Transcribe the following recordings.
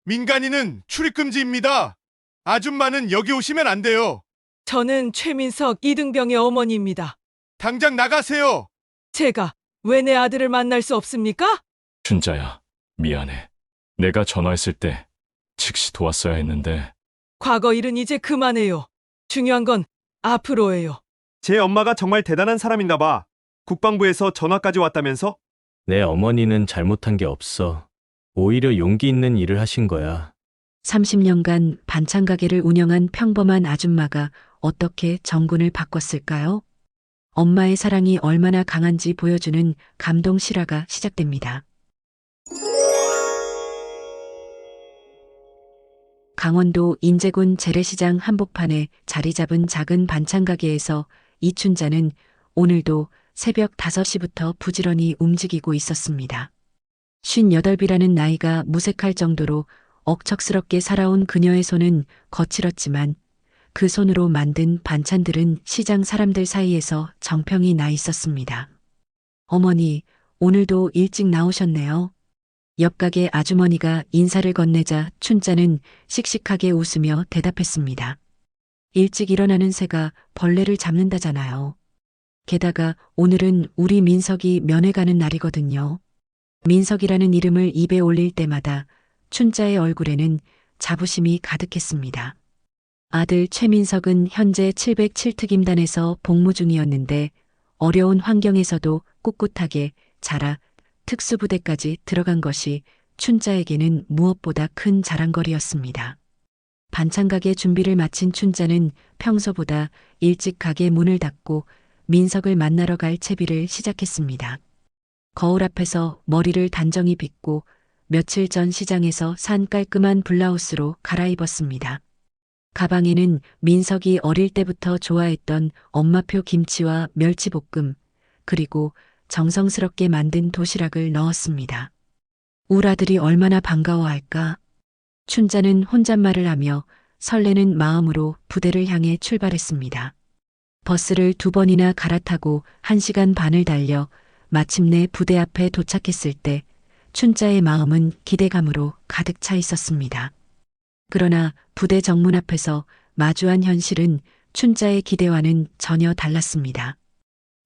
민간인은 출입금지입니다. 아줌마는 여기 오시면 안 돼요. 저는 최민석 이등병의 어머니입니다. 당장 나가세요. 제가 왜 내 아들을 만날 수 없습니까? 춘자야, 미안해. 내가 전화했을 때 즉시 도왔어야 했는데. 과거 일은 이제 그만해요. 중요한 건 앞으로예요. 제 엄마가 정말 대단한 사람인가 봐. 국방부에서 전화까지 왔다면서? 내 어머니는 잘못한 게 없어. 오히려 용기 있는 일을 하신 거야. 30년간 반찬 가게를 운영한 평범한 아줌마가 어떻게 정군을 바꿨을까요? 엄마의 사랑이 얼마나 강한지 보여주는 감동 실화가 시작됩니다. 강원도 인제군 재래시장 한복판에 자리 잡은 작은 반찬 가게에서 이춘자는 오늘도 새벽 5시부터 부지런히 움직이고 있었습니다. 58이라는 나이가 무색할 정도로 억척스럽게 살아온 그녀의 손은 거칠었지만 그 손으로 만든 반찬들은 시장 사람들 사이에서 정평이 나 있었습니다. 어머니, 오늘도 일찍 나오셨네요. 옆 가게 아주머니가 인사를 건네자 춘자는 씩씩하게 웃으며 대답했습니다. 일찍 일어나는 새가 벌레를 잡는다잖아요. 게다가 오늘은 우리 민석이 면회 가는 날이거든요. 민석이라는 이름을 입에 올릴 때마다 춘자의 얼굴에는 자부심이 가득했습니다. 아들 최민석은 현재 707특임단에서 복무 중이었는데 어려운 환경에서도 꿋꿋하게 자라 특수부대까지 들어간 것이 춘자에게는 무엇보다 큰 자랑거리였습니다. 반찬 가게 준비를 마친 춘자는 평소보다 일찍 가게 문을 닫고 민석을 만나러 갈 채비를 시작했습니다. 거울 앞에서 머리를 단정히 빗고 며칠 전 시장에서 산 깔끔한 블라우스로 갈아입었습니다. 가방에는 민석이 어릴 때부터 좋아했던 엄마표 김치와 멸치볶음, 그리고 정성스럽게 만든 도시락을 넣었습니다. 울 아들이 얼마나 반가워할까? 춘자는 혼잣말을 하며 설레는 마음으로 부대를 향해 출발했습니다. 버스를 2번이나 갈아타고 1시간 반을 달려 마침내 부대 앞에 도착했을 때 춘자의 마음은 기대감으로 가득 차 있었습니다. 그러나 부대 정문 앞에서 마주한 현실은 춘자의 기대와는 전혀 달랐습니다.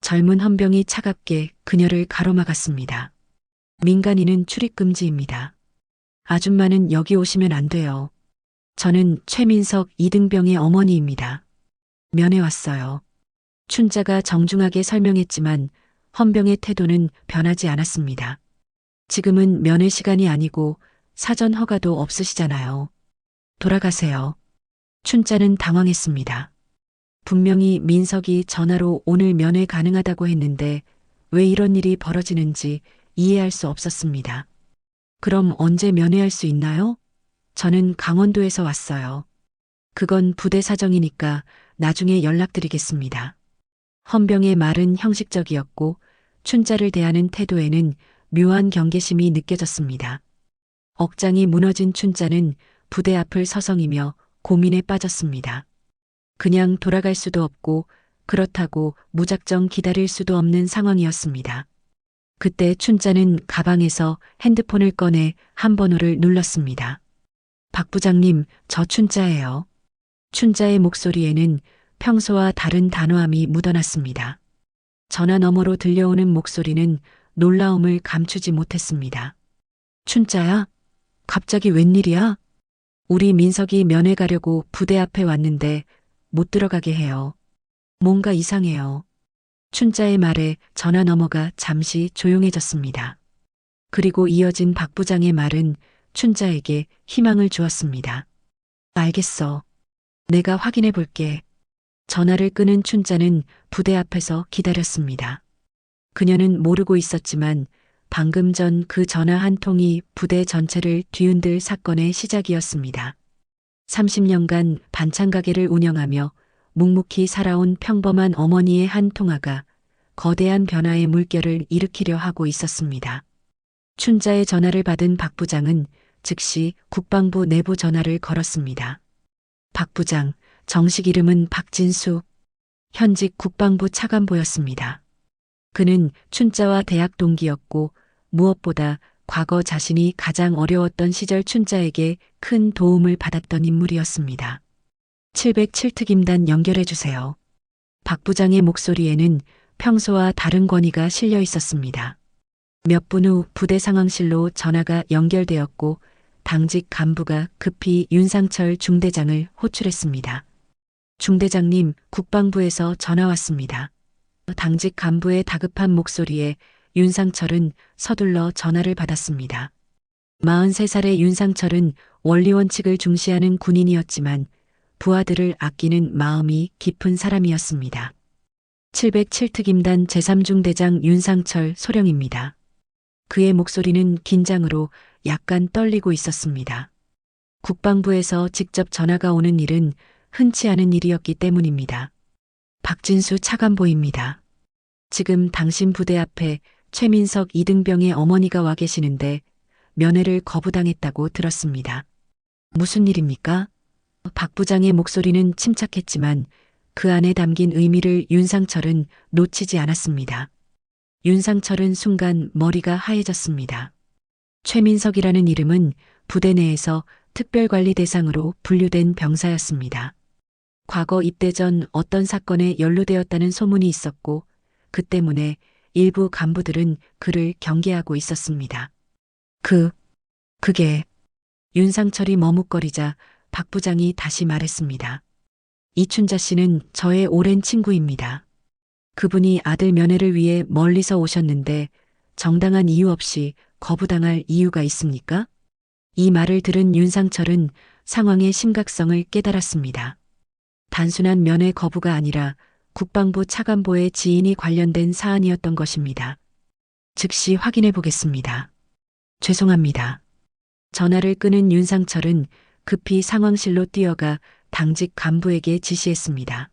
젊은 헌병이 차갑게 그녀를 가로막았습니다. 민간인은 출입금지입니다. 아줌마는 여기 오시면 안 돼요. 저는 최민석 이등병의 어머니입니다. 면회 왔어요. 춘자가 정중하게 설명했지만 헌병의 태도는 변하지 않았습니다. 지금은 면회 시간이 아니고 사전 허가도 없으시잖아요. 돌아가세요. 춘자는 당황했습니다. 분명히 민석이 전화로 오늘 면회 가능하다고 했는데 왜 이런 일이 벌어지는지 이해할 수 없었습니다. 그럼 언제 면회할 수 있나요? 저는 강원도에서 왔어요. 그건 부대 사정이니까 나중에 연락드리겠습니다. 헌병의 말은 형식적이었고 춘자를 대하는 태도에는 묘한 경계심이 느껴졌습니다. 억장이 무너진 춘자는 부대 앞을 서성이며 고민에 빠졌습니다. 그냥 돌아갈 수도 없고 그렇다고 무작정 기다릴 수도 없는 상황이었습니다. 그때 춘자는 가방에서 핸드폰을 꺼내 한 번호를 눌렀습니다. 박 부장님, 저 춘자예요. 춘자의 목소리에는 평소와 다른 단호함이 묻어났습니다. 전화 너머로 들려오는 목소리는 놀라움을 감추지 못했습니다. 춘자야? 갑자기 웬일이야? 우리 민석이 면회 가려고 부대 앞에 왔는데 못 들어가게 해요. 뭔가 이상해요. 춘자의 말에 전화 너머가 잠시 조용해졌습니다. 그리고 이어진 박 부장의 말은 춘자에게 희망을 주었습니다. 알겠어. 내가 확인해 볼게. 전화를 끊은 춘자는 부대 앞에서 기다렸습니다. 그녀는 모르고 있었지만 방금 전 그 전화 한 통이 부대 전체를 뒤흔들 사건의 시작이었습니다. 30년간 반찬 가게를 운영하며 묵묵히 살아온 평범한 어머니의 한 통화가 거대한 변화의 물결을 일으키려 하고 있었습니다. 춘자의 전화를 받은 박 부장은 즉시 국방부 내부 전화를 걸었습니다. 박 부장, 정식 이름은 박진수. 현직 국방부 차관보였습니다. 그는 춘자와 대학 동기였고 무엇보다 과거 자신이 가장 어려웠던 시절 춘자에게 큰 도움을 받았던 인물이었습니다. 707특임단 연결해 주세요. 박 부장의 목소리에는 평소와 다른 권위가 실려 있었습니다. 몇 분 후 부대 상황실로 전화가 연결되었고 당직 간부가 급히 윤상철 중대장을 호출했습니다. 중대장님, 국방부에서 전화 왔습니다. 당직 간부의 다급한 목소리에 윤상철은 서둘러 전화를 받았습니다. 43살의 윤상철은 원리원칙을 중시하는 군인이었지만 부하들을 아끼는 마음이 깊은 사람이었습니다. 707특임단 제3중대장 윤상철 소령입니다. 그의 목소리는 긴장으로 약간 떨리고 있었습니다. 국방부에서 직접 전화가 오는 일은 흔치 않은 일이었기 때문입니다. 박진수 차관보입니다. 지금 당신 부대 앞에 최민석 이등병의 어머니가 와 계시는데 면회를 거부당했다고 들었습니다. 무슨 일입니까? 박 부장의 목소리는 침착했지만 그 안에 담긴 의미를 윤상철은 놓치지 않았습니다. 윤상철은 순간 머리가 하얘졌습니다. 최민석이라는 이름은 부대 내에서 특별관리 대상으로 분류된 병사였습니다. 과거 입대 전 어떤 사건에 연루되었다는 소문이 있었고 그 때문에 일부 간부들은 그를 경계하고 있었습니다. 그게 윤상철이 머뭇거리자 박 부장이 다시 말했습니다. 이춘자 씨는 저의 오랜 친구입니다. 그분이 아들 면회를 위해 멀리서 오셨는데 정당한 이유 없이 거부당할 이유가 있습니까? 이 말을 들은 윤상철은 상황의 심각성을 깨달았습니다. 단순한 면회 거부가 아니라 국방부 차관보의 지인이 관련된 사안이었던 것입니다. 즉시 확인해 보겠습니다. 죄송합니다. 전화를 끊은 윤상철은 급히 상황실로 뛰어가 당직 간부에게 지시했습니다.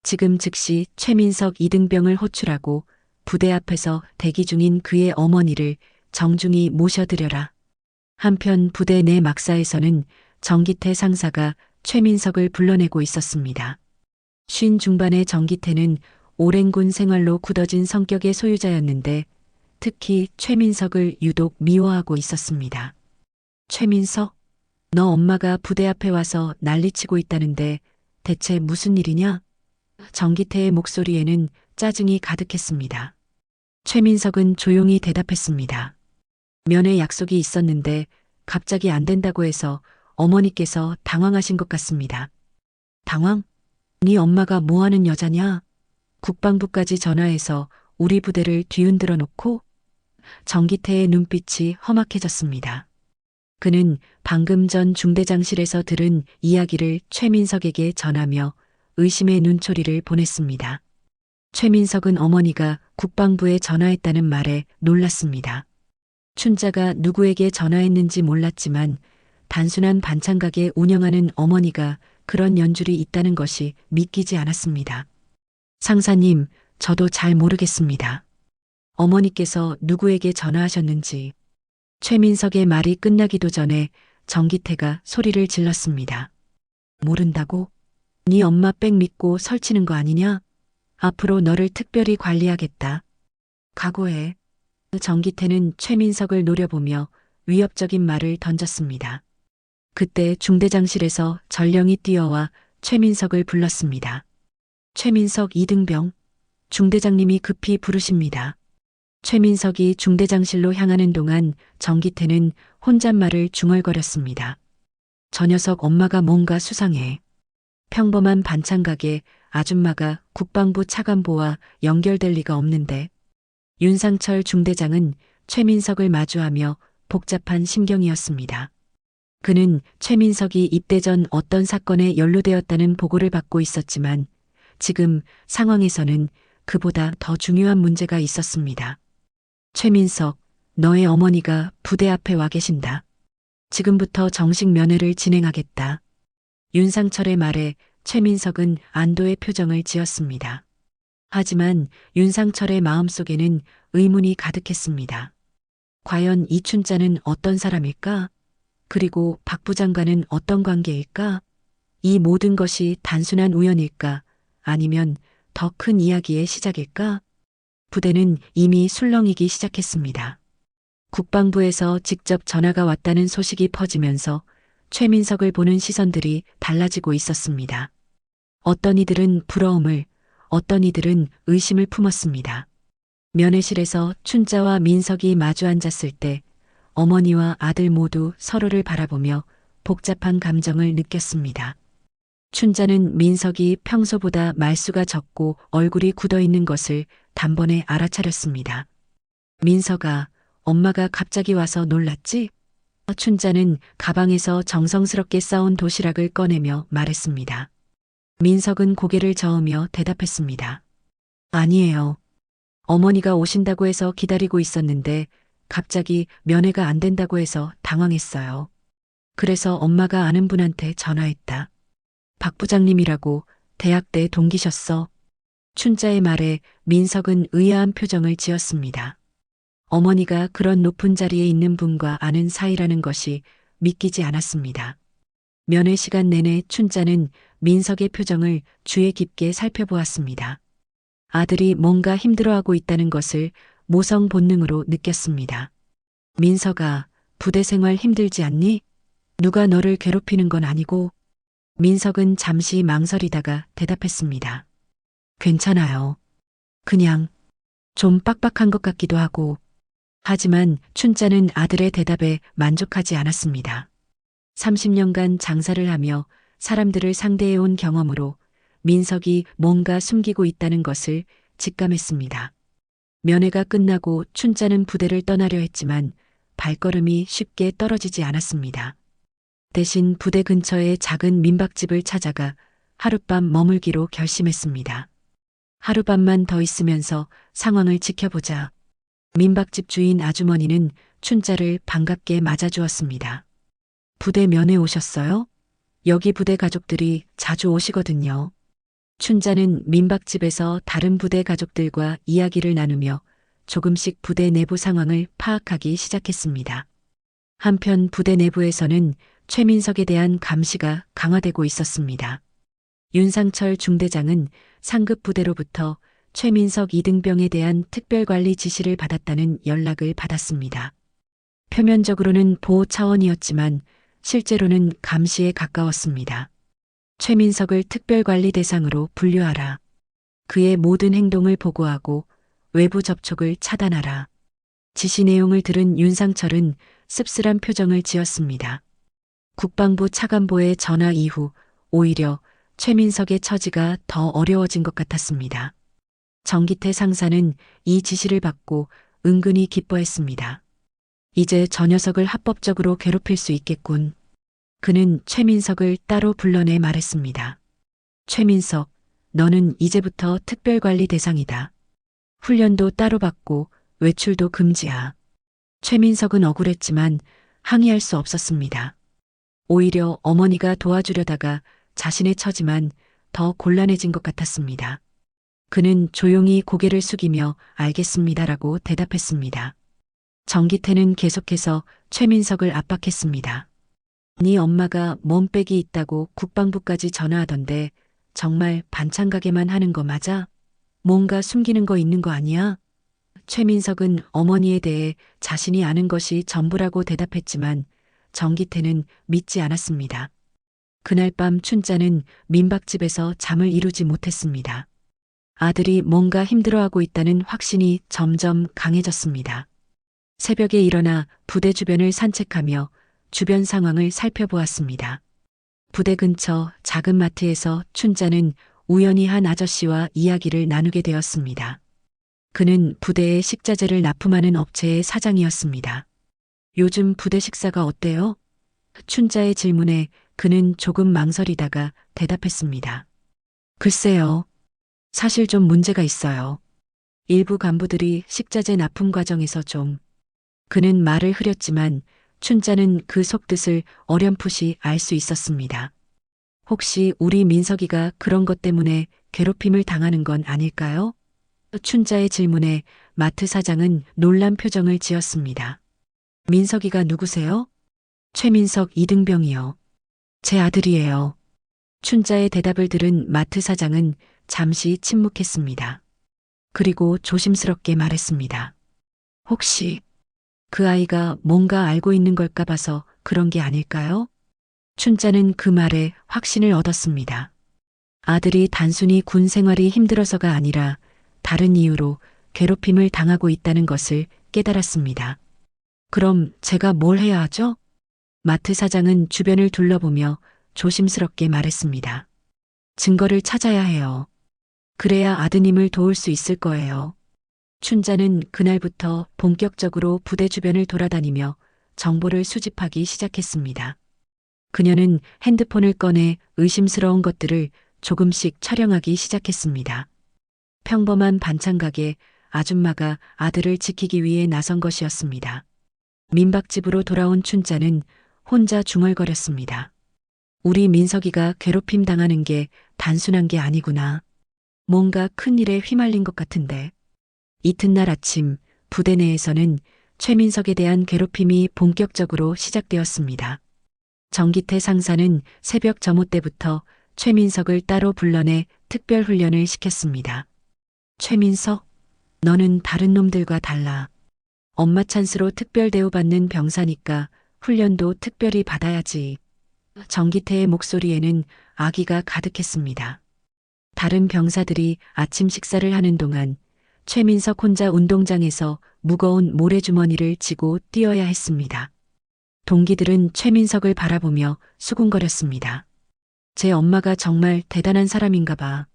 지금 즉시 최민석 이등병을 호출하고 부대 앞에서 대기 중인 그의 어머니를 정중히 모셔드려라. 한편 부대 내 막사에서는 정기태 상사가 최민석을 불러내고 있었습니다. 50 중반의 정기태는 오랜 군 생활로 굳어진 성격의 소유자였는데 특히 최민석을 유독 미워하고 있었습니다. 최민석, 너 엄마가 부대 앞에 와서 난리치고 있다는데 대체 무슨 일이냐? 정기태의 목소리에는 짜증이 가득했습니다. 최민석은 조용히 대답했습니다. 면회 약속이 있었는데 갑자기 안 된다고 해서 어머니께서 당황하신 것 같습니다. 당황? 네 엄마가 뭐하는 여자냐? 국방부까지 전화해서 우리 부대를 뒤흔들어 놓고? 정기태의 눈빛이 험악해졌습니다. 그는 방금 전 중대장실에서 들은 이야기를 최민석에게 전하며 의심의 눈초리를 보냈습니다. 최민석은 어머니가 국방부에 전화했다는 말에 놀랐습니다. 춘자가 누구에게 전화했는지 몰랐지만 단순한 반찬 가게 운영하는 어머니가 그런 연줄이 있다는 것이 믿기지 않았습니다. 상사님, 저도 잘 모르겠습니다. 어머니께서 누구에게 전화하셨는지. 최민석의 말이 끝나기도 전에 정기태가 소리를 질렀습니다. 모른다고? 네 엄마 백 믿고 설치는 거 아니냐? 앞으로 너를 특별히 관리하겠다. 각오해. 정기태는 최민석을 노려보며 위협적인 말을 던졌습니다. 그때 중대장실에서 전령이 뛰어와 최민석을 불렀습니다. 최민석 이등병, 중대장님이 급히 부르십니다. 최민석이 중대장실로 향하는 동안 정기태는 혼잣말을 중얼거렸습니다. 저 녀석 엄마가 뭔가 수상해. 평범한 반찬 가게 아줌마가 국방부 차관보와 연결될 리가 없는데. 윤상철 중대장은 최민석을 마주하며 복잡한 심경이었습니다. 그는 최민석이 입대 전 어떤 사건에 연루되었다는 보고를 받고 있었지만 지금 상황에서는 그보다 더 중요한 문제가 있었습니다. 최민석, 너의 어머니가 부대 앞에 와 계신다. 지금부터 정식 면회를 진행하겠다. 윤상철의 말에 최민석은 안도의 표정을 지었습니다. 하지만 윤상철의 마음속에는 의문이 가득했습니다. 과연 이춘자는 어떤 사람일까? 그리고 박 부장과는 어떤 관계일까? 이 모든 것이 단순한 우연일까? 아니면 더 큰 이야기의 시작일까? 부대는 이미 술렁이기 시작했습니다. 국방부에서 직접 전화가 왔다는 소식이 퍼지면서 최민석을 보는 시선들이 달라지고 있었습니다. 어떤 이들은 부러움을, 어떤 이들은 의심을 품었습니다. 면회실에서 춘자와 민석이 마주 앉았을 때 어머니와 아들 모두 서로를 바라보며 복잡한 감정을 느꼈습니다. 춘자는 민석이 평소보다 말수가 적고 얼굴이 굳어 있는 것을 단번에 알아차렸습니다. 민석아, 엄마가 갑자기 와서 놀랐지? 춘자는 가방에서 정성스럽게 싸온 도시락을 꺼내며 말했습니다. 민석은 고개를 저으며 대답했습니다. 아니에요. 어머니가 오신다고 해서 기다리고 있었는데 갑자기 면회가 안 된다고 해서 당황했어요. 그래서 엄마가 아는 분한테 전화했다. 박 부장님이라고 대학 때 동기셨어. 춘자의 말에 민석은 의아한 표정을 지었습니다. 어머니가 그런 높은 자리에 있는 분과 아는 사이라는 것이 믿기지 않았습니다. 면회 시간 내내 춘자는 민석의 표정을 주의 깊게 살펴보았습니다. 아들이 뭔가 힘들어하고 있다는 것을 모성 본능으로 느꼈습니다. 민석아, 부대 생활 힘들지 않니? 누가 너를 괴롭히는 건 아니고? 민석은 잠시 망설이다가 대답했습니다. 괜찮아요. 그냥 좀 빡빡한 것 같기도 하고. 하지만 춘자는 아들의 대답에 만족하지 않았습니다. 30년간 장사를 하며 사람들을 상대해온 경험으로 민석이 뭔가 숨기고 있다는 것을 직감했습니다. 면회가 끝나고 춘자는 부대를 떠나려 했지만 발걸음이 쉽게 떨어지지 않았습니다. 대신 부대 근처의 작은 민박집을 찾아가 하룻밤 머물기로 결심했습니다. 하룻밤만 더 있으면서 상황을 지켜보자. 민박집 주인 아주머니는 춘자를 반갑게 맞아주었습니다. 부대 면회 오셨어요? 여기 부대 가족들이 자주 오시거든요. 춘자는 민박집에서 다른 부대 가족들과 이야기를 나누며 조금씩 부대 내부 상황을 파악하기 시작했습니다. 한편 부대 내부에서는 최민석에 대한 감시가 강화되고 있었습니다. 윤상철 중대장은 상급 부대로부터 최민석 이등병에 대한 특별관리 지시를 받았다는 연락을 받았습니다. 표면적으로는 보호 차원이었지만 실제로는 감시에 가까웠습니다. 최민석을 특별관리 대상으로 분류하라. 그의 모든 행동을 보고하고 외부 접촉을 차단하라. 지시 내용을 들은 윤상철은 씁쓸한 표정을 지었습니다. 국방부 차관보의 전화 이후 오히려 최민석의 처지가 더 어려워진 것 같았습니다. 정기태 상사는 이 지시를 받고 은근히 기뻐했습니다. 이제 저 녀석을 합법적으로 괴롭힐 수 있겠군. 그는 최민석을 따로 불러내 말했습니다. 최민석, 너는 이제부터 특별관리 대상이다. 훈련도 따로 받고 외출도 금지야. 최민석은 억울했지만 항의할 수 없었습니다. 오히려 어머니가 도와주려다가 자신의 처지만 더 곤란해진 것 같았습니다. 그는 조용히 고개를 숙이며 알겠습니다라고 대답했습니다. 정기태는 계속해서 최민석을 압박했습니다. 네 엄마가 몸빼기 있다고 국방부까지 전화하던데 정말 반찬 가게만 하는 거 맞아? 뭔가 숨기는 거 있는 거 아니야? 최민석은 어머니에 대해 자신이 아는 것이 전부라고 대답했지만 정기태는 믿지 않았습니다. 그날 밤 춘자는 민박집에서 잠을 이루지 못했습니다. 아들이 뭔가 힘들어하고 있다는 확신이 점점 강해졌습니다. 새벽에 일어나 부대 주변을 산책하며 주변 상황을 살펴보았습니다. 부대 근처 작은 마트에서 춘자는 우연히 한 아저씨와 이야기를 나누게 되었습니다. 그는 부대에 식자재를 납품하는 업체의 사장이었습니다. 요즘 부대 식사가 어때요? 춘자의 질문에 그는 조금 망설이다가 대답했습니다. 글쎄요. 사실 좀 문제가 있어요. 일부 간부들이 식자재 납품 과정에서 좀. 그는 말을 흐렸지만 춘자는 그 속뜻을 어렴풋이 알 수 있었습니다. 혹시 우리 민석이가 그런 것 때문에 괴롭힘을 당하는 건 아닐까요? 춘자의 질문에 마트 사장은 놀란 표정을 지었습니다. 민석이가 누구세요? 최민석 이등병이요. 제 아들이에요. 춘자의 대답을 들은 마트 사장은 잠시 침묵했습니다. 그리고 조심스럽게 말했습니다. 혹시 그 아이가 뭔가 알고 있는 걸까 봐서 그런 게 아닐까요? 춘자는 그 말에 확신을 얻었습니다. 아들이 단순히 군 생활이 힘들어서가 아니라 다른 이유로 괴롭힘을 당하고 있다는 것을 깨달았습니다. 그럼 제가 뭘 해야 하죠? 마트 사장은 주변을 둘러보며 조심스럽게 말했습니다. 증거를 찾아야 해요. 그래야 아드님을 도울 수 있을 거예요. 춘자는 그날부터 본격적으로 부대 주변을 돌아다니며 정보를 수집하기 시작했습니다. 그녀는 핸드폰을 꺼내 의심스러운 것들을 조금씩 촬영하기 시작했습니다. 평범한 반찬 가게 아줌마가 아들을 지키기 위해 나선 것이었습니다. 민박집으로 돌아온 춘자는 혼자 중얼거렸습니다. 우리 민석이가 괴롭힘 당하는 게 단순한 게 아니구나. 뭔가 큰 일에 휘말린 것 같은데. 이튿날 아침 부대 내에서는 최민석에 대한 괴롭힘이 본격적으로 시작되었습니다. 정기태 상사는 새벽 점호 때부터 최민석을 따로 불러내 특별 훈련을 시켰습니다. 최민석, 너는 다른 놈들과 달라. 엄마 찬스로 특별 대우받는 병사니까 훈련도 특별히 받아야지. 정기태의 목소리에는 악의가 가득했습니다. 다른 병사들이 아침 식사를 하는 동안 최민석 혼자 운동장에서 무거운 모래주머니를 지고 뛰어야 했습니다. 동기들은 최민석을 바라보며 수군거렸습니다. 제 엄마가 정말 대단한 사람인가 봐.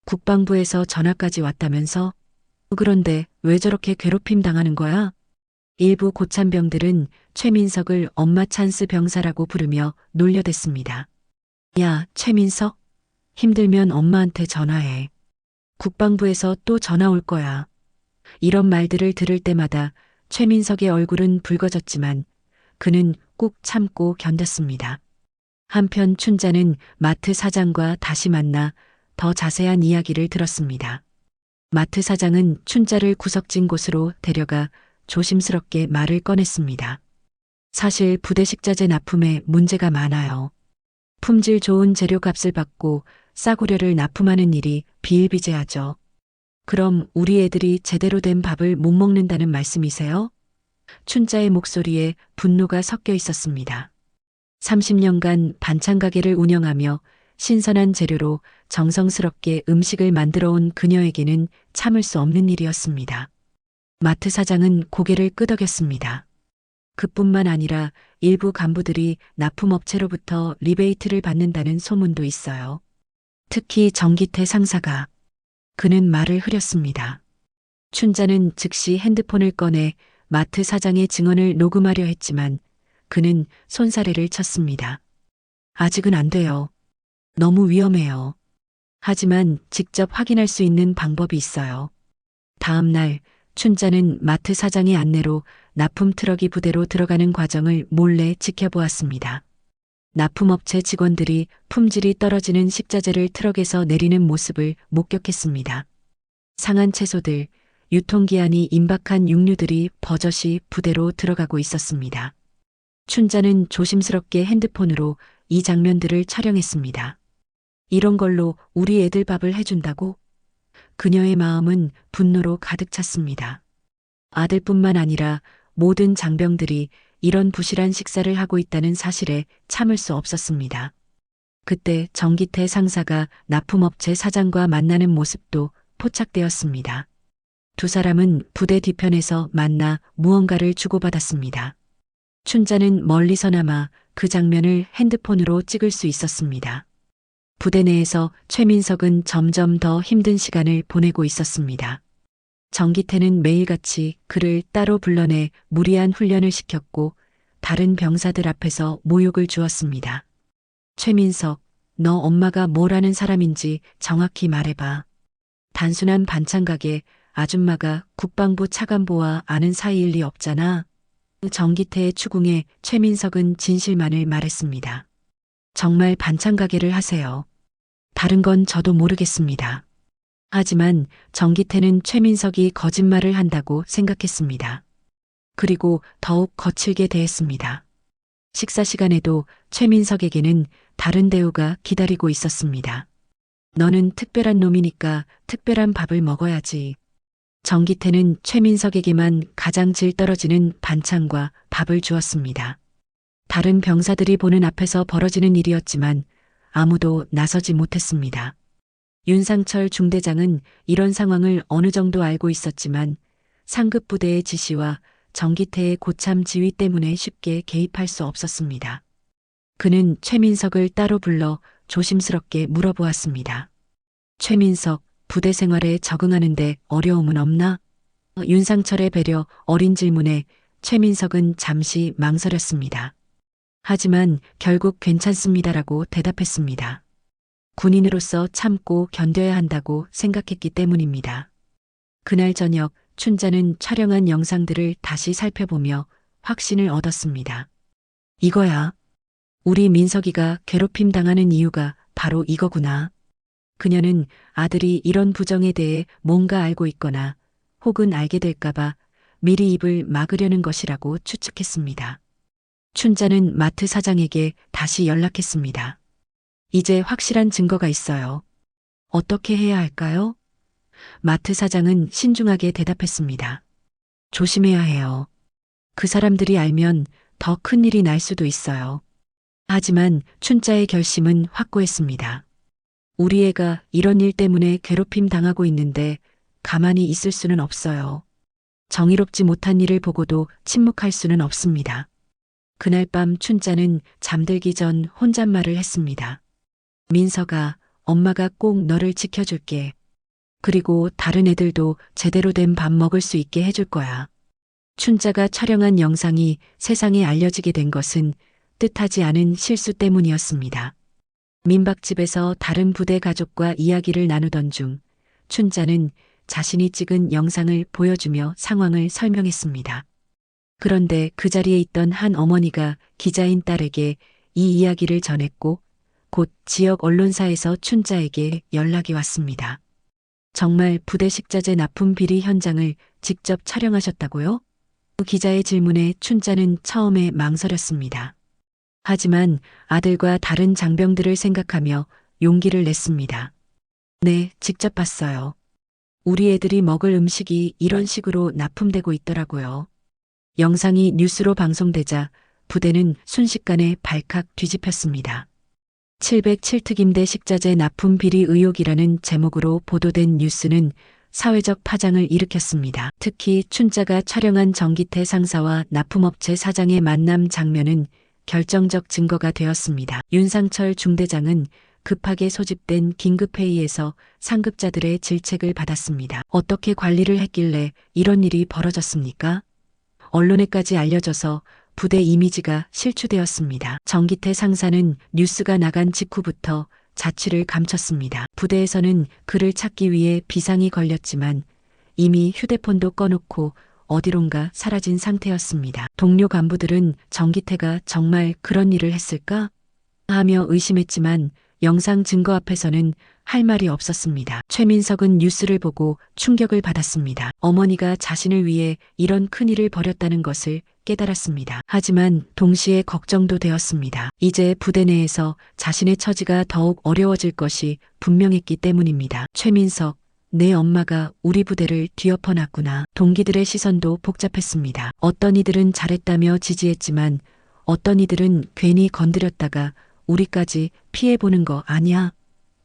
국방부에서 전화까지 왔다면서? 그런데 왜 저렇게 괴롭힘 당하는 거야? 일부 고참병들은 최민석을 엄마 찬스 병사라고 부르며 놀려댔습니다. 야, 최민석? 힘들면 엄마한테 전화해. 국방부에서 또 전화 올 거야. 이런 말들을 들을 때마다 최민석의 얼굴은 붉어졌지만 그는 꾹 참고 견뎠습니다. 한편 춘자는 마트 사장과 다시 만나 더 자세한 이야기를 들었습니다. 마트 사장은 춘자를 구석진 곳으로 데려가 조심스럽게 말을 꺼냈습니다. 사실 부대 식자재 납품에 문제가 많아요. 품질 좋은 재료값을 받고 싸구려를 납품하는 일이 비일비재하죠. 그럼 우리 애들이 제대로 된 밥을 못 먹는다는 말씀이세요? 춘자의 목소리에 분노가 섞여 있었습니다. 30년간 반찬 가게를 운영하며 신선한 재료로 정성스럽게 음식을 만들어 온 그녀에게는 참을 수 없는 일이었습니다. 마트 사장은 고개를 끄덕였습니다. 그뿐만 아니라 일부 간부들이 납품업체로부터 리베이트를 받는다는 소문도 있어요. 특히 정기태 상사가. 그는 말을 흐렸습니다. 춘자는 즉시 핸드폰을 꺼내 마트 사장의 증언을 녹음하려 했지만 그는 손사래를 쳤습니다. 아직은 안 돼요. 너무 위험해요. 하지만 직접 확인할 수 있는 방법이 있어요. 다음 날 춘자는 마트 사장의 안내로 납품 트럭이 부대로 들어가는 과정을 몰래 지켜보았습니다. 납품업체 직원들이 품질이 떨어지는 식자재를 트럭에서 내리는 모습을 목격했습니다. 상한 채소들, 유통기한이 임박한 육류들이 버젓이 부대로 들어가고 있었습니다. 춘자는 조심스럽게 핸드폰으로 이 장면들을 촬영했습니다. 이런 걸로 우리 애들 밥을 해준다고? 그녀의 마음은 분노로 가득 찼습니다. 아들뿐만 아니라 모든 장병들이 이런 부실한 식사를 하고 있다는 사실에 참을 수 없었습니다. 그때 정기태 상사가 납품업체 사장과 만나는 모습도 포착되었습니다. 두 사람은 부대 뒤편에서 만나 무언가를 주고받았습니다. 춘자는 멀리서나마 그 장면을 핸드폰으로 찍을 수 있었습니다. 부대 내에서 최민석은 점점 더 힘든 시간을 보내고 있었습니다. 정기태는 매일같이 그를 따로 불러내 무리한 훈련을 시켰고 다른 병사들 앞에서 모욕을 주었습니다. 최민석, 너 엄마가 뭘 하는 사람인지 정확히 말해봐. 단순한 반찬 가게 아줌마가 국방부 차관보와 아는 사이일 리 없잖아. 정기태의 추궁에 최민석은 진실만을 말했습니다. 정말 반찬 가게를 하세요. 다른 건 저도 모르겠습니다. 하지만 정기태는 최민석이 거짓말을 한다고 생각했습니다. 그리고 더욱 거칠게 대했습니다. 식사 시간에도 최민석에게는 다른 대우가 기다리고 있었습니다. 너는 특별한 놈이니까 특별한 밥을 먹어야지. 정기태는 최민석에게만 가장 질 떨어지는 반찬과 밥을 주었습니다. 다른 병사들이 보는 앞에서 벌어지는 일이었지만 아무도 나서지 못했습니다. 윤상철 중대장은 이런 상황을 어느 정도 알고 있었지만 상급 부대의 지시와 정기태의 고참 지휘 때문에 쉽게 개입할 수 없었습니다. 그는 최민석을 따로 불러 조심스럽게 물어보았습니다. 최민석, 부대 생활에 적응하는데 어려움은 없나? 윤상철의 배려 어린 질문에 최민석은 잠시 망설였습니다. 하지만 결국 괜찮습니다라고 대답했습니다. 군인으로서 참고 견뎌야 한다고 생각했기 때문입니다. 그날 저녁 춘자는 촬영한 영상들을 다시 살펴보며 확신을 얻었습니다. 이거야. 우리 민석이가 괴롭힘 당하는 이유가 바로 이거구나. 그녀는 아들이 이런 부정에 대해 뭔가 알고 있거나 혹은 알게 될까봐 미리 입을 막으려는 것이라고 추측했습니다. 춘자는 마트 사장에게 다시 연락했습니다. 이제 확실한 증거가 있어요. 어떻게 해야 할까요? 마트 사장은 신중하게 대답했습니다. 조심해야 해요. 그 사람들이 알면 더 큰 일이 날 수도 있어요. 하지만 춘자의 결심은 확고했습니다. 우리 애가 이런 일 때문에 괴롭힘 당하고 있는데 가만히 있을 수는 없어요. 정의롭지 못한 일을 보고도 침묵할 수는 없습니다. 그날 밤 춘자는 잠들기 전 혼잣말을 했습니다. 민석아, 엄마가 꼭 너를 지켜줄게. 그리고 다른 애들도 제대로 된 밥 먹을 수 있게 해줄 거야. 춘자가 촬영한 영상이 세상에 알려지게 된 것은 뜻하지 않은 실수 때문이었습니다. 민박집에서 다른 부대 가족과 이야기를 나누던 중 춘자는 자신이 찍은 영상을 보여주며 상황을 설명했습니다. 그런데 그 자리에 있던 한 어머니가 기자인 딸에게 이 이야기를 전했고 곧 지역 언론사에서 춘자에게 연락이 왔습니다. 정말 부대 식자재 납품 비리 현장을 직접 촬영하셨다고요? 기자의 질문에 춘자는 처음에 망설였습니다. 하지만 아들과 다른 장병들을 생각하며 용기를 냈습니다. 네, 직접 봤어요. 우리 애들이 먹을 음식이 이런 식으로 납품되고 있더라고요. 영상이 뉴스로 방송되자 부대는 순식간에 발칵 뒤집혔습니다. 707특임대 식자재 납품 비리 의혹이라는 제목으로 보도된 뉴스는 사회적 파장을 일으켰습니다. 특히 춘자가 촬영한 정기태 상사와 납품업체 사장의 만남 장면은 결정적 증거가 되었습니다. 윤상철 중대장은 급하게 소집된 긴급회의에서 상급자들의 질책을 받았습니다. 어떻게 관리를 했길래 이런 일이 벌어졌습니까? 언론에까지 알려져서 부대 이미지가 실추되었습니다. 정기태 상사는 뉴스가 나간 직후부터 자취를 감췄습니다. 부대에서는 그를 찾기 위해 비상이 걸렸지만 이미 휴대폰도 꺼놓고 어디론가 사라진 상태였습니다. 동료 간부들은 정기태가 정말 그런 일을 했을까? 하며 의심했지만 영상 증거 앞에서는 할 말이 없었습니다. 최민석은 뉴스를 보고 충격을 받았습니다. 어머니가 자신을 위해 이런 큰일을 벌였다는 것을 깨달았습니다. 하지만 동시에 걱정도 되었습니다. 이제 부대 내에서 자신의 처지가 더욱 어려워질 것이 분명했기 때문입니다. 최민석, 내 엄마가 우리 부대를 뒤엎어놨구나. 동기들의 시선도 복잡했습니다. 어떤 이들은 잘했다며 지지했지만 어떤 이들은 괜히 건드렸다가 우리까지 피해보는 거 아니야?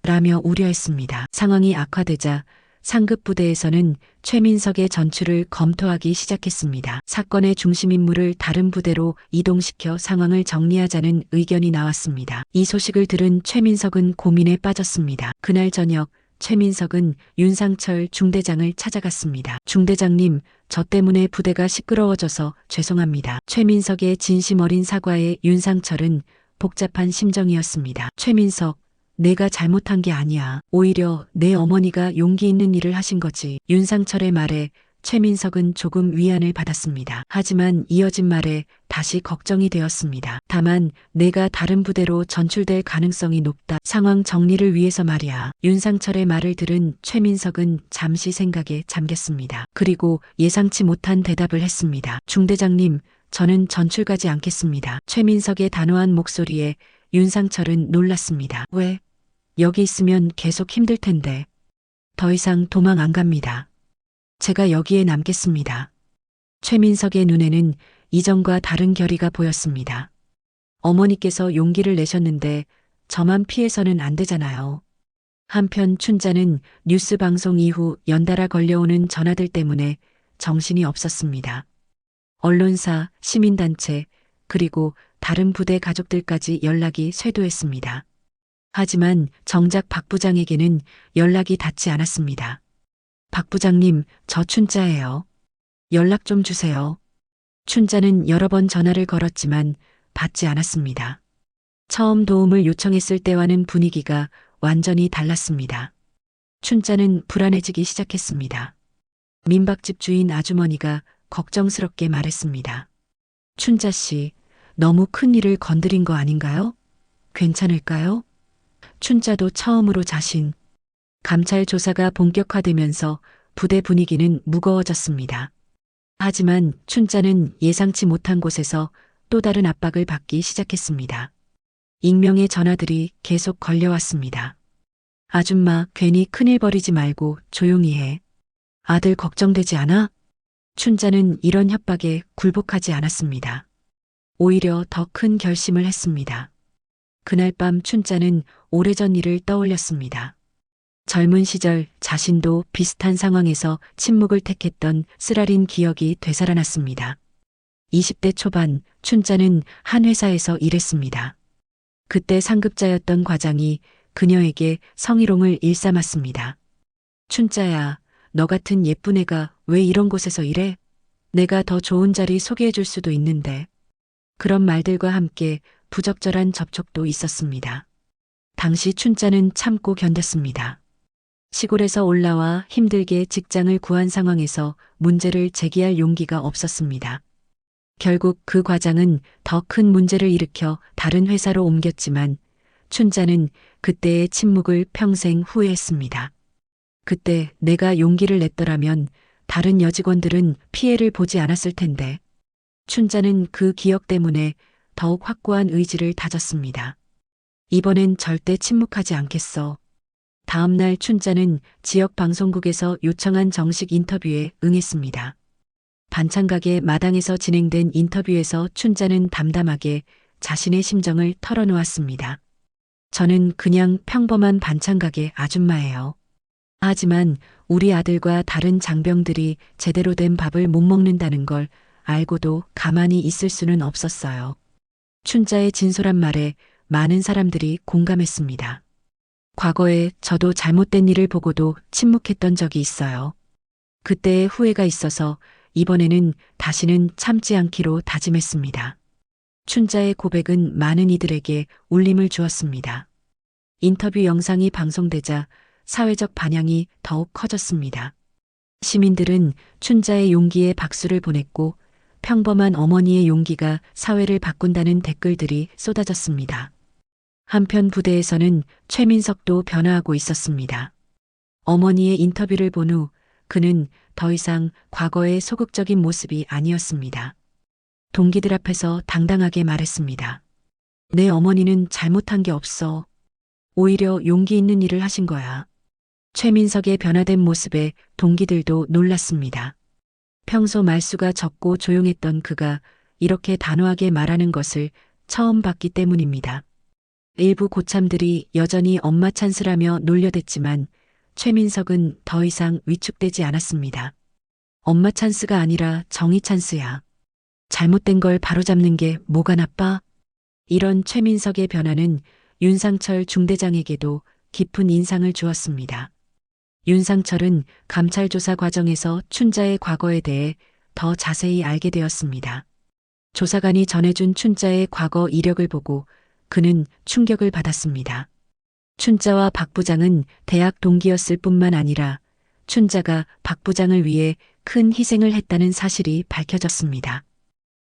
라며 우려했습니다. 상황이 악화되자 상급 부대에서는 최민석의 전출을 검토하기 시작했습니다. 사건의 중심인물을 다른 부대로 이동시켜 상황을 정리하자는 의견이 나왔습니다. 이 소식을 들은 최민석은 고민에 빠졌습니다. 그날 저녁 최민석은 윤상철 중대장을 찾아갔습니다. 중대장님, 저 때문에 부대가 시끄러워져서 죄송합니다. 최민석의 진심 어린 사과에 윤상철은 복잡한 심정이었습니다. 최민석, 내가 잘못한 게 아니야. 오히려 내 어머니가 용기 있는 일을 하신 거지. 윤상철의 말에 최민석은 조금 위안을 받았습니다. 하지만 이어진 말에 다시 걱정이 되었습니다. 다만 내가 다른 부대로 전출될 가능성이 높다. 상황 정리를 위해서 말이야. 윤상철의 말을 들은 최민석은 잠시 생각에 잠겼습니다. 그리고 예상치 못한 대답을 했습니다. 중대장님, 저는 전출 가지 않겠습니다. 최민석의 단호한 목소리에 윤상철은 놀랐습니다. 왜? 여기 있으면 계속 힘들 텐데. 더 이상 도망 안 갑니다. 제가 여기에 남겠습니다. 최민석의 눈에는 이전과 다른 결의가 보였습니다. 어머니께서 용기를 내셨는데 저만 피해서는 안 되잖아요. 한편 춘자는 뉴스 방송 이후 연달아 걸려오는 전화들 때문에 정신이 없었습니다. 언론사, 시민단체, 그리고 다른 부대 가족들까지 연락이 쇄도했습니다. 하지만 정작 박 부장에게는 연락이 닿지 않았습니다. 박 부장님, 저 춘자예요. 연락 좀 주세요. 춘자는 여러 번 전화를 걸었지만 받지 않았습니다. 처음 도움을 요청했을 때와는 분위기가 완전히 달랐습니다. 춘자는 불안해지기 시작했습니다. 민박집 주인 아주머니가 걱정스럽게 말했습니다. 춘자 씨, 너무 큰 일을 건드린 거 아닌가요? 괜찮을까요? 춘자도 처음으로 자신. 감찰 조사가 본격화되면서 부대 분위기는 무거워졌습니다. 하지만 춘자는 예상치 못한 곳에서 또 다른 압박을 받기 시작했습니다. 익명의 전화들이 계속 걸려왔습니다. 아줌마, 괜히 큰일 벌이지 말고 조용히 해. 아들 걱정되지 않아? 춘자는 이런 협박에 굴복하지 않았습니다. 오히려 더 큰 결심을 했습니다. 그날 밤 춘자는 오래전 일을 떠올렸습니다. 젊은 시절 자신도 비슷한 상황에서 침묵을 택했던 쓰라린 기억이 되살아났습니다. 20대 초반 춘자는 한 회사에서 일했습니다. 그때 상급자였던 과장이 그녀에게 성희롱을 일삼았습니다. 춘자야, 너 같은 예쁜 애가 왜 이런 곳에서 일해? 내가 더 좋은 자리 소개해 줄 수도 있는데. 그런 말들과 함께 부적절한 접촉도 있었습니다. 당시 춘자는 참고 견뎠습니다. 시골에서 올라와 힘들게 직장을 구한 상황에서 문제를 제기할 용기가 없었습니다. 결국 그 과장은 더 큰 문제를 일으켜 다른 회사로 옮겼지만 춘자는 그때의 침묵을 평생 후회했습니다. 그때 내가 용기를 냈더라면 다른 여직원들은 피해를 보지 않았을 텐데. 춘자는 그 기억 때문에 더욱 확고한 의지를 다졌습니다. 이번엔 절대 침묵하지 않겠어. 다음 날 춘자는 지역 방송국에서 요청한 정식 인터뷰에 응했습니다. 반찬가게 마당에서 진행된 인터뷰에서 춘자는 담담하게 자신의 심정을 털어놓았습니다. 저는 그냥 평범한 반찬가게 아줌마예요. 하지만 우리 아들과 다른 장병들이 제대로 된 밥을 못 먹는다는 걸 알고도 가만히 있을 수는 없었어요. 춘자의 진솔한 말에 많은 사람들이 공감했습니다. 과거에 저도 잘못된 일을 보고도 침묵했던 적이 있어요. 그때의 후회가 있어서 이번에는 다시는 참지 않기로 다짐했습니다. 춘자의 고백은 많은 이들에게 울림을 주었습니다. 인터뷰 영상이 방송되자 사회적 반향이 더욱 커졌습니다. 시민들은 춘자의 용기에 박수를 보냈고 평범한 어머니의 용기가 사회를 바꾼다는 댓글들이 쏟아졌습니다. 한편 부대에서는 최민석도 변화하고 있었습니다. 어머니의 인터뷰를 본 후 그는 더 이상 과거의 소극적인 모습이 아니었습니다. 동기들 앞에서 당당하게 말했습니다. 내 어머니는 잘못한 게 없어. 오히려 용기 있는 일을 하신 거야. 최민석의 변화된 모습에 동기들도 놀랐습니다. 평소 말수가 적고 조용했던 그가 이렇게 단호하게 말하는 것을 처음 봤기 때문입니다. 일부 고참들이 여전히 엄마 찬스라며 놀려댔지만 최민석은 더 이상 위축되지 않았습니다. 엄마 찬스가 아니라 정의 찬스야. 잘못된 걸 바로잡는 게 뭐가 나빠? 이런 최민석의 변화는 윤상철 중대장에게도 깊은 인상을 주었습니다. 윤상철은 감찰 조사 과정에서 춘자의 과거에 대해 더 자세히 알게 되었습니다. 조사관이 전해준 춘자의 과거 이력을 보고 그는 충격을 받았습니다. 춘자와 박 부장은 대학 동기였을 뿐만 아니라 춘자가 박 부장을 위해 큰 희생을 했다는 사실이 밝혀졌습니다.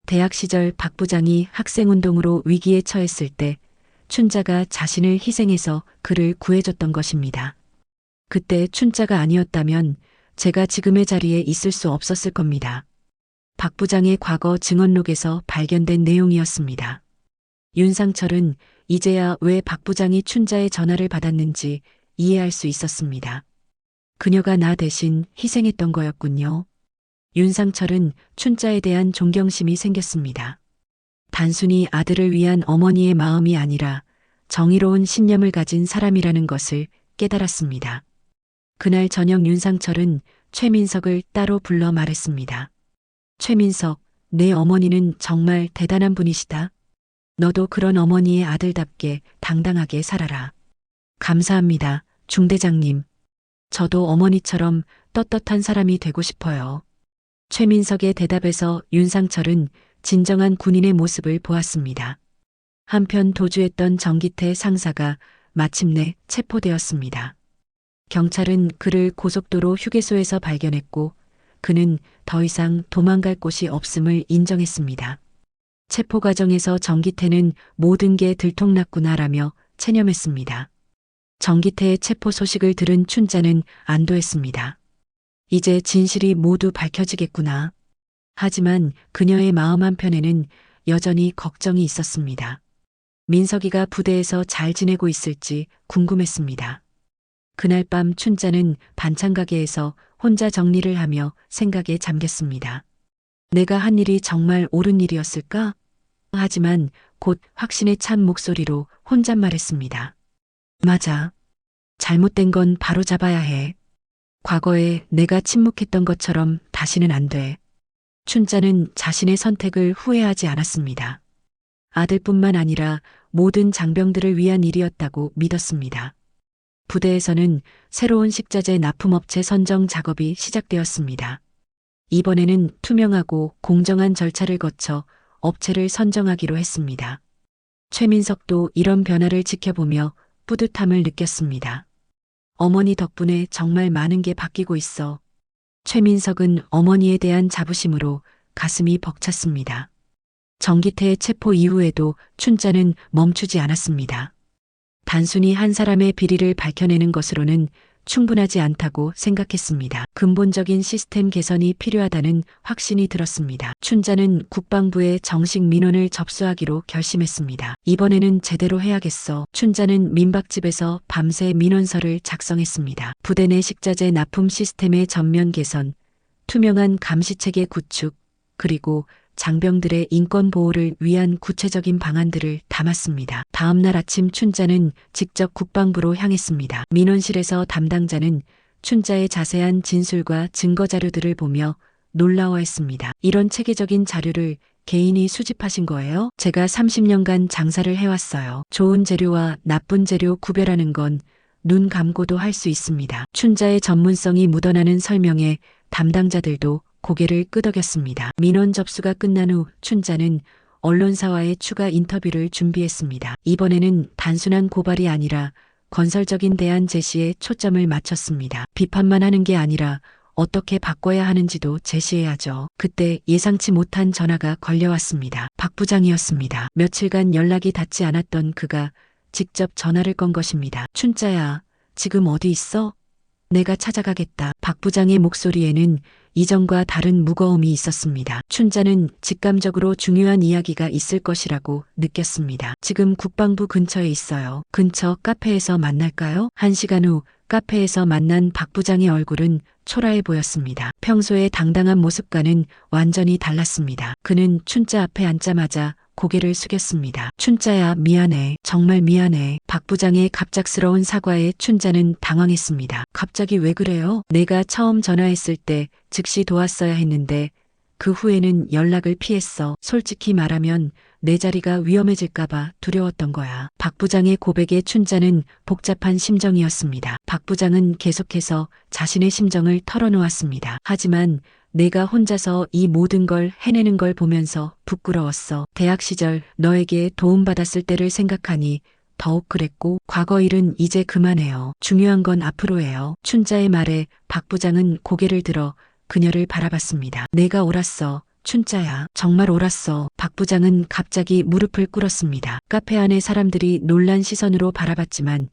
대학 시절 박 부장이 학생운동으로 위기에 처했을 때 춘자가 자신을 희생해서 그를 구해줬던 것입니다. 그때 춘자가 아니었다면 제가 지금의 자리에 있을 수 없었을 겁니다. 박 부장의 과거 증언록에서 발견된 내용이었습니다. 윤상철은 이제야 왜 박 부장이 춘자의 전화를 받았는지 이해할 수 있었습니다. 그녀가 나 대신 희생했던 거였군요. 윤상철은 춘자에 대한 존경심이 생겼습니다. 단순히 아들을 위한 어머니의 마음이 아니라 정의로운 신념을 가진 사람이라는 것을 깨달았습니다. 그날 저녁 윤상철은 최민석을 따로 불러 말했습니다. 최민석, 내 어머니는 정말 대단한 분이시다. 너도 그런 어머니의 아들답게 당당하게 살아라. 감사합니다, 중대장님. 저도 어머니처럼 떳떳한 사람이 되고 싶어요. 최민석의 대답에서 윤상철은 진정한 군인의 모습을 보았습니다. 한편 도주했던 정기태 상사가 마침내 체포되었습니다. 경찰은 그를 고속도로 휴게소에서 발견했고 그는 더 이상 도망갈 곳이 없음을 인정했습니다. 체포 과정에서 정기태는 모든 게 들통났구나라며 체념했습니다. 정기태의 체포 소식을 들은 춘자는 안도했습니다. 이제 진실이 모두 밝혀지겠구나. 하지만 그녀의 마음 한편에는 여전히 걱정이 있었습니다. 민석이가 부대에서 잘 지내고 있을지 궁금했습니다. 그날 밤 춘자는 반찬 가게에서 혼자 정리를 하며 생각에 잠겼습니다. 내가 한 일이 정말 옳은 일이었을까? 하지만 곧 확신에 찬 목소리로 혼잣말했습니다. 맞아. 잘못된 건 바로 잡아야 해. 과거에 내가 침묵했던 것처럼 다시는 안 돼. 춘자는 자신의 선택을 후회하지 않았습니다. 아들뿐만 아니라 모든 장병들을 위한 일이었다고 믿었습니다. 부대에서는 새로운 식자재 납품업체 선정 작업이 시작되었습니다. 이번에는 투명하고 공정한 절차를 거쳐 업체를 선정하기로 했습니다. 최민석도 이런 변화를 지켜보며 뿌듯함을 느꼈습니다. 어머니 덕분에 정말 많은 게 바뀌고 있어. 최민석은 어머니에 대한 자부심으로 가슴이 벅찼습니다. 정기태의 체포 이후에도 춘자는 멈추지 않았습니다. 단순히 한 사람의 비리를 밝혀내는 것으로는 충분하지 않다고 생각했습니다. 근본적인 시스템 개선이 필요하다는 확신이 들었습니다. 춘자는 국방부에 정식 민원을 접수하기로 결심했습니다. 이번에는 제대로 해야겠어. 춘자는 민박집에서 밤새 민원서를 작성했습니다. 부대 내 식자재 납품 시스템의 전면 개선, 투명한 감시체계 구축, 그리고 장병들의 인권 보호를 위한 구체적인 방안들을 담았습니다. 다음 날 아침 춘자는 직접 국방부로 향했습니다. 민원실에서 담당자는 춘자의 자세한 진술과 증거 자료들을 보며 놀라워했습니다. 이런 체계적인 자료를 개인이 수집하신 거예요? 제가 30년간 장사를 해왔어요. 좋은 재료와 나쁜 재료 구별하는 건 눈 감고도 할 수 있습니다. 춘자의 전문성이 묻어나는 설명에 담당자들도 고개를 끄덕였습니다. 민원 접수가 끝난 후 춘자는 언론사와의 추가 인터뷰를 준비했습니다. 이번에는 단순한 고발이 아니라 건설적인 대안 제시에 초점을 맞췄습니다. 비판만 하는 게 아니라 어떻게 바꿔야 하는지도 제시해야죠. 그때 예상치 못한 전화가 걸려왔습니다. 박 부장이었습니다. 며칠간 연락이 닿지 않았던 그가 직접 전화를 건 것입니다. 춘자야, 지금 어디 있어? 내가 찾아가겠다. 박 부장의 목소리에는 이전과 다른 무거움이 있었습니다. 춘자는 직감적으로 중요한 이야기가 있을 것이라고 느꼈습니다. 지금 국방부 근처에 있어요. 근처 카페에서 만날까요? 1시간 후 카페에서 만난 박 부장의 얼굴은 초라해 보였습니다. 평소의 당당한 모습과는 완전히 달랐습니다. 그는 춘자 앞에 앉자마자 고개를 숙였습니다. 춘자야, 미안해. 정말 미안해. 박 부장의 갑작스러운 사과에 춘자는 당황했습니다. 갑자기 왜 그래요? 내가 처음 전화했을 때 즉시 도왔어야 했는데 그 후에는 연락을 피했어. 솔직히 말하면 내 자리가 위험해질까봐 두려웠던 거야. 박 부장의 고백에 춘자는 복잡한 심정이었습니다. 박 부장은 계속해서 자신의 심정을 털어놓았습니다. 하지만 내가 혼자서 이 모든 걸 해내는 걸 보면서 부끄러웠어. 대학 시절 너에게 도움받았을 때를 생각하니 더욱 그랬고 과거 일은 이제 그만해요. 중요한 건 앞으로예요. 춘자의 말에 박 부장은 고개를 들어 그녀를 바라봤습니다. 내가 옳았어. 춘자야, 정말 옳았어. 박 부장은 갑자기 무릎을 꿇었습니다. 카페 안의 사람들이 놀란 시선으로 바라봤지만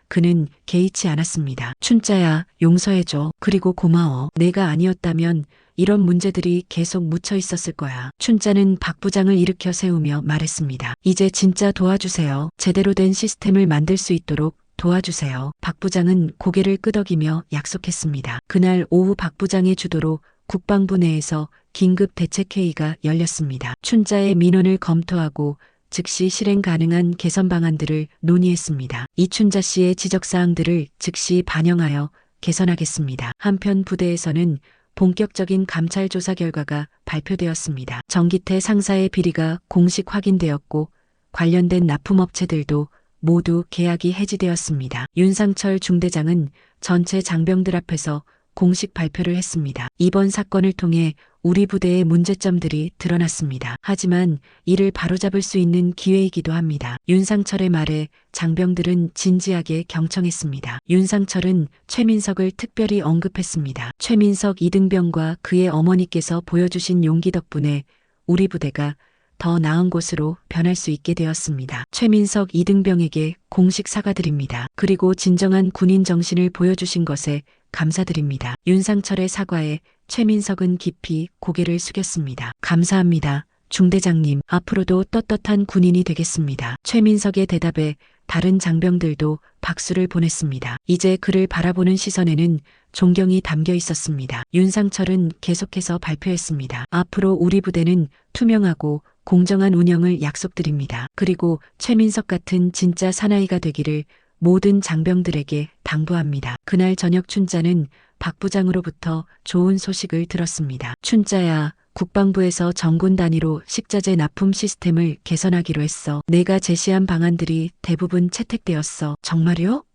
그는 개의치 않았습니다. 춘자야, 용서해줘. 그리고 고마워. 내가 아니었다면 이런 문제들이 계속 묻혀 있었을 거야. 춘자는 박 부장을 일으켜 세우며 말했습니다. 이제 진짜 도와주세요. 제대로 된 시스템을 만들 수 있도록 도와주세요. 박 부장은 고개를 끄덕이며 약속했습니다. 그날 오후 박 부장의 주도로 국방부 내에서 긴급 대책회의가 열렸습니다. 춘자의 민원을 검토하고 즉시 실행 가능한 개선 방안들을 논의했습니다. 이춘자 씨의 지적사항들을 즉시 반영하여 개선하겠습니다. 한편 부대에서는 본격적인 감찰 조사 결과가 발표되었습니다. 정기태 상사의 비리가 공식 확인되었고 관련된 납품업체들도 모두 계약이 해지되었습니다. 윤상철 중대장은 전체 장병들 앞에서 공식 발표를 했습니다. 이번 사건을 통해 우리 부대의 문제점들이 드러났습니다. 하지만 이를 바로잡을 수 있는 기회이기도 합니다. 윤상철의 말에 장병들은 진지하게 경청했습니다. 윤상철은 최민석을 특별히 언급했습니다. 최민석 이등병과 그의 어머니께서 보여주신 용기 덕분에 우리 부대가 더 나은 곳으로 변할 수 있게 되었습니다. 최민석 이등병에게 공식 사과드립니다. 그리고 진정한 군인 정신을 보여주신 것에 감사드립니다. 윤상철의 사과에 최민석은 깊이 고개를 숙였습니다. 감사합니다. 중대장님, 앞으로도 떳떳한 군인이 되겠습니다. 최민석의 대답에 다른 장병들도 박수를 보냈습니다. 이제 그를 바라보는 시선에는 존경이 담겨 있었습니다. 윤상철은 계속해서 발표했습니다. 앞으로 우리 부대는 투명하고 공정한 운영을 약속드립니다. 그리고 최민석 같은 진짜 사나이가 되기를 모든 장병들에게 당부합니다. 그날 저녁 춘자는 박 부장으로부터 좋은 소식을 들었습니다. 춘자야, 국방부에서 정군 단위로 식자재 납품 시스템을 개선하기로 했어. 내가 제시한 방안들이 대부분 채택되었어. 정말요?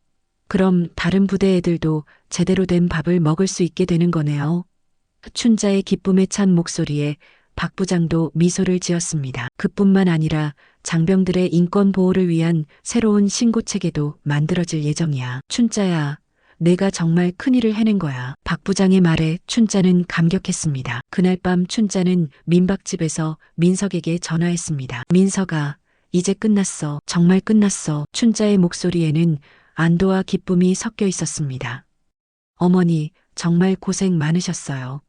그럼 다른 부대 애들도 제대로 된 밥을 먹을 수 있게 되는 거네요. 춘자의 기쁨에 찬 목소리에 박 부장도 미소를 지었습니다. 그뿐만 아니라 장병들의 인권 보호를 위한 새로운 신고 체계도 만들어질 예정이야. 춘자야, 내가 정말 큰일을 해낸 거야. 박 부장의 말에 춘자는 감격했습니다. 그날 밤 춘자는 민박집에서 민석에게 전화했습니다. 민석아, 이제 끝났어. 정말 끝났어. 춘자의 목소리에는 안도와 기쁨이 섞여 있었습니다. 어머니, 정말 고생 많으셨어요.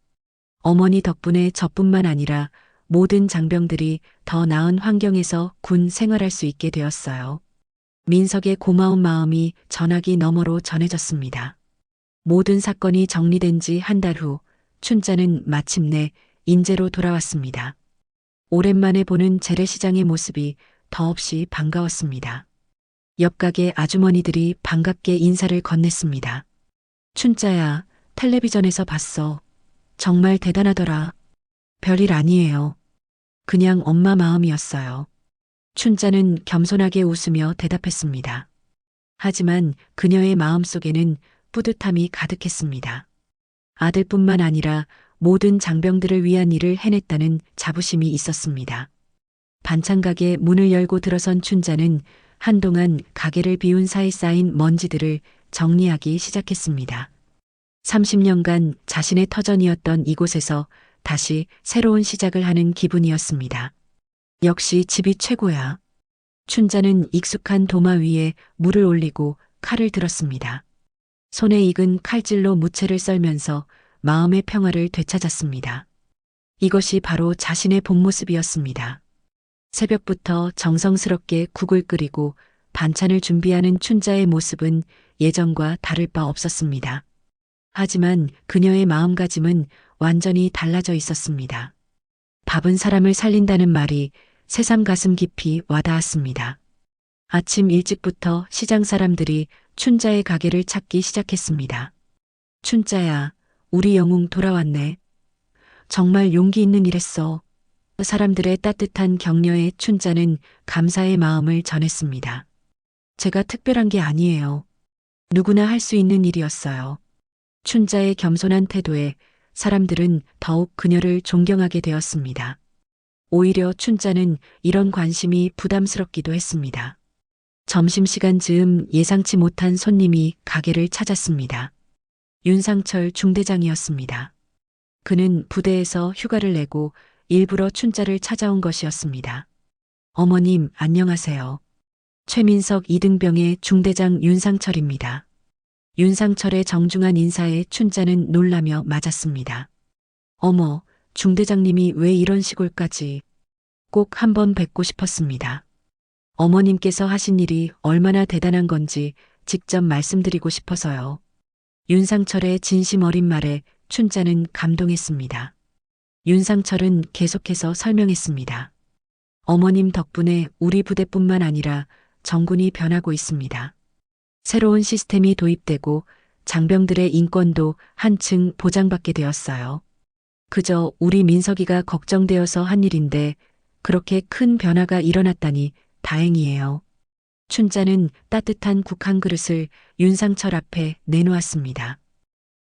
어머니 덕분에 저뿐만 아니라 모든 장병들이 더 나은 환경에서 군 생활할 수 있게 되었어요. 민석의 고마운 마음이 전화기 너머로 전해졌습니다. 모든 사건이 정리된 지 한 달 후 춘자는 마침내 인제로 돌아왔습니다. 오랜만에 보는 재래시장의 모습이 더없이 반가웠습니다. 옆 가게 아주머니들이 반갑게 인사를 건넸습니다. 춘자야, 텔레비전에서 봤어. 정말 대단하더라. 별일 아니에요. 그냥 엄마 마음이었어요. 춘자는 겸손하게 웃으며 대답했습니다. 하지만 그녀의 마음속에는 뿌듯함이 가득했습니다. 아들뿐만 아니라 모든 장병들을 위한 일을 해냈다는 자부심이 있었습니다. 반찬가게 문을 열고 들어선 춘자는 한동안 가게를 비운 사이 쌓인 먼지들을 정리하기 시작했습니다. 30년간 자신의 터전이었던 이곳에서 다시 새로운 시작을 하는 기분이었습니다. 역시 집이 최고야. 춘자는 익숙한 도마 위에 물을 올리고 칼을 들었습니다. 손에 익은 칼질로 무채를 썰면서 마음의 평화를 되찾았습니다. 이것이 바로 자신의 본 모습이었습니다. 새벽부터 정성스럽게 국을 끓이고 반찬을 준비하는 춘자의 모습은 예전과 다를 바 없었습니다. 하지만 그녀의 마음가짐은 완전히 달라져 있었습니다. 밥은 사람을 살린다는 말이 새삼 가슴 깊이 와닿았습니다. 아침 일찍부터 시장 사람들이 춘자의 가게를 찾기 시작했습니다. 춘자야, 우리 영웅 돌아왔네. 정말 용기 있는 일했어. 사람들의 따뜻한 격려에 춘자는 감사의 마음을 전했습니다. 제가 특별한 게 아니에요. 누구나 할 수 있는 일이었어요. 춘자의 겸손한 태도에 사람들은 더욱 그녀를 존경하게 되었습니다. 오히려 춘자는 이런 관심이 부담스럽기도 했습니다. 점심시간 즈음 예상치 못한 손님이 가게를 찾았습니다. 윤상철 중대장이었습니다. 그는 부대에서 휴가를 내고 일부러 춘자를 찾아온 것이었습니다. 어머님, 안녕하세요. 최민석 이등병의 중대장 윤상철입니다. 윤상철의 정중한 인사에 춘자는 놀라며 맞았습니다. 어머, 중대장님이 왜 이런 시골까지? 꼭 한번 뵙고 싶었습니다. 어머님께서 하신 일이 얼마나 대단한 건지 직접 말씀드리고 싶어서요. 윤상철의 진심 어린 말에 춘자는 감동했습니다. 윤상철은 계속해서 설명했습니다. 어머님 덕분에 우리 부대뿐만 아니라 정군이 변하고 있습니다. 새로운 시스템이 도입되고 장병들의 인권도 한층 보장받게 되었어요. 그저 우리 민석이가 걱정되어서 한 일인데 그렇게 큰 변화가 일어났다니 다행이에요. 춘자는 따뜻한 국 한 그릇을 윤상철 앞에 내놓았습니다.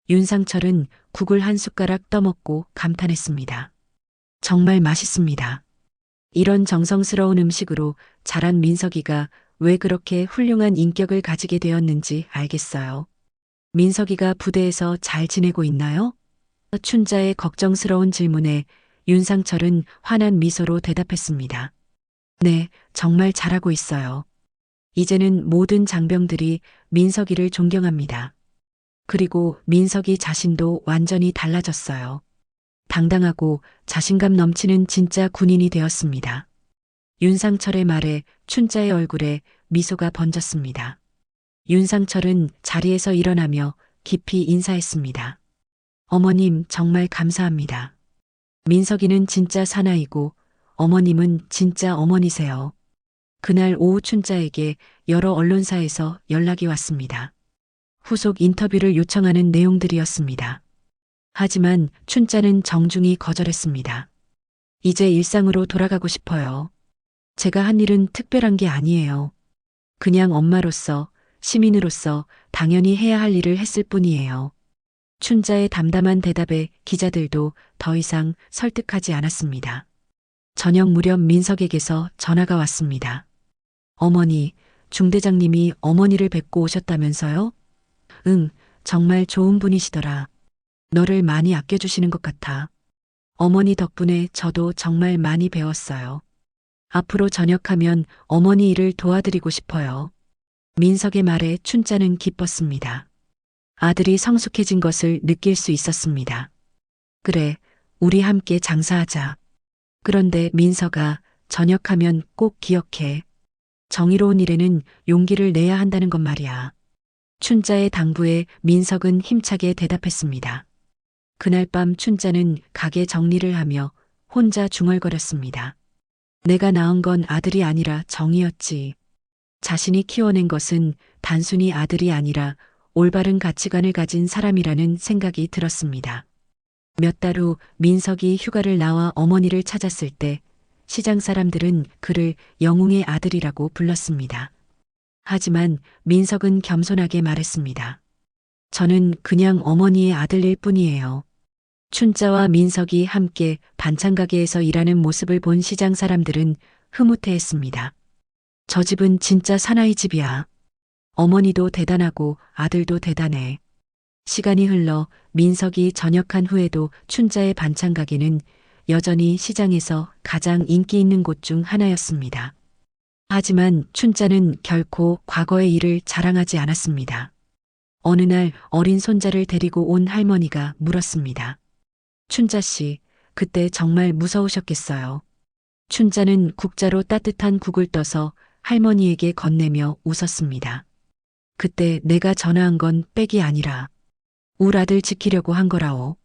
윤상철은 국을 한 숟가락 떠먹고 감탄했습니다. 정말 맛있습니다. 이런 정성스러운 음식으로 자란 민석이가 왜 그렇게 훌륭한 인격을 가지게 되었는지 알겠어요. 민석이가 부대에서 잘 지내고 있나요? 춘자의 걱정스러운 질문에 윤상철은 환한 미소로 대답했습니다. 네, 정말 잘하고 있어요. 이제는 모든 장병들이 민석이를 존경합니다. 그리고 민석이 자신도 완전히 달라졌어요. 당당하고 자신감 넘치는 진짜 군인이 되었습니다. 윤상철의 말에 춘자의 얼굴에 미소가 번졌습니다. 윤상철은 자리에서 일어나며 깊이 인사했습니다. 어머님 정말 감사합니다. 민석이는 진짜 사나이고 어머님은 진짜 어머니세요. 그날 오후 춘자에게 여러 언론사에서 연락이 왔습니다. 후속 인터뷰를 요청하는 내용들이었습니다. 하지만 춘자는 정중히 거절했습니다. 이제 일상으로 돌아가고 싶어요. 제가 한 일은 특별한 게 아니에요. 그냥 엄마로서, 시민으로서 당연히 해야 할 일을 했을 뿐이에요. 춘자의 담담한 대답에 기자들도 더 이상 설득하지 않았습니다. 저녁 무렵 민석에게서 전화가 왔습니다. 어머니, 중대장님이 어머니를 뵙고 오셨다면서요? 응, 정말 좋은 분이시더라. 너를 많이 아껴주시는 것 같아. 어머니 덕분에 저도 정말 많이 배웠어요. 앞으로 전역하면 어머니 일을 도와드리고 싶어요. 민석의 말에 춘자는 기뻤습니다. 아들이 성숙해진 것을 느낄 수 있었습니다. 그래, 우리 함께 장사하자. 그런데 민석아, 전역하면 꼭 기억해. 정의로운 일에는 용기를 내야 한다는 것 말이야. 춘자의 당부에 민석은 힘차게 대답했습니다. 그날 밤 춘자는 가게 정리를 하며 혼자 중얼거렸습니다. 내가 낳은 건 아들이 아니라 정이었지. 자신이 키워낸 것은 단순히 아들이 아니라 올바른 가치관을 가진 사람이라는 생각이 들었습니다. 몇 달 후 민석이 휴가를 나와 어머니를 찾았을 때 시장 사람들은 그를 영웅의 아들이라고 불렀습니다. 하지만 민석은 겸손하게 말했습니다. 저는 그냥 어머니의 아들일 뿐이에요. 춘자와 민석이 함께 반찬 가게에서 일하는 모습을 본 시장 사람들은 흐뭇해했습니다. 저 집은 진짜 사나이 집이야. 어머니도 대단하고 아들도 대단해. 시간이 흘러 민석이 전역한 후에도 춘자의 반찬 가게는 여전히 시장에서 가장 인기 있는 곳 중 하나였습니다. 하지만 춘자는 결코 과거의 일을 자랑하지 않았습니다. 어느 날 어린 손자를 데리고 온 할머니가 물었습니다. 춘자 씨, 그때 정말 무서우셨겠어요. 춘자는 국자로 따뜻한 국을 떠서 할머니에게 건네며 웃었습니다. 그때 내가 전화한 건 빽이 아니라 울 아들 지키려고 한 거라오.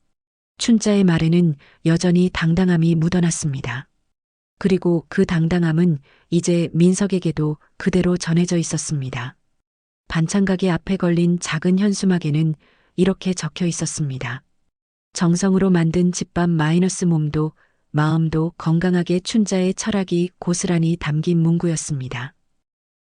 춘자의 말에는 여전히 당당함이 묻어났습니다. 그리고 그 당당함은 이제 민석에게도 그대로 전해져 있었습니다. 반찬 가게 앞에 걸린 작은 현수막에는 이렇게 적혀 있었습니다. 정성으로 만든 집밥 마이너스 몸도 마음도 건강하게 춘자의 철학이 고스란히 담긴 문구였습니다.